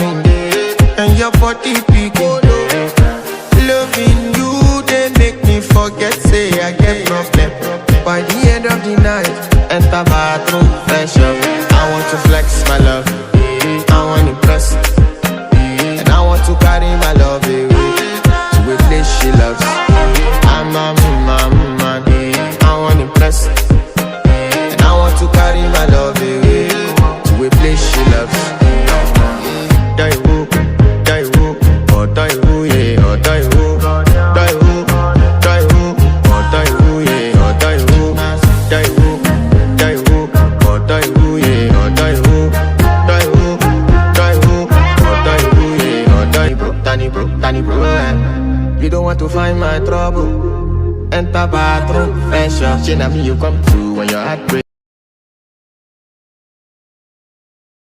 morning, and your body picking. Loving you, they make me forget, say I get problem. By the end of the night, enter bathroom, fresh up. I want to flex my love, I want to impress, and I want to carry my love away to a place she loves. I'm a man, I want to impress, and I want to carry my love away to a place she loves. Die who, oh die who, yeah, oh die who, die who, oh die who, yeah, oh die who, die who, oh die who, yeah, oh die who, oh die who, yeah, oh die bro, Danny bro. You don't want to find my trouble. Enter bathroom, fresh up. Shit, I mean you come through when your heart breaks.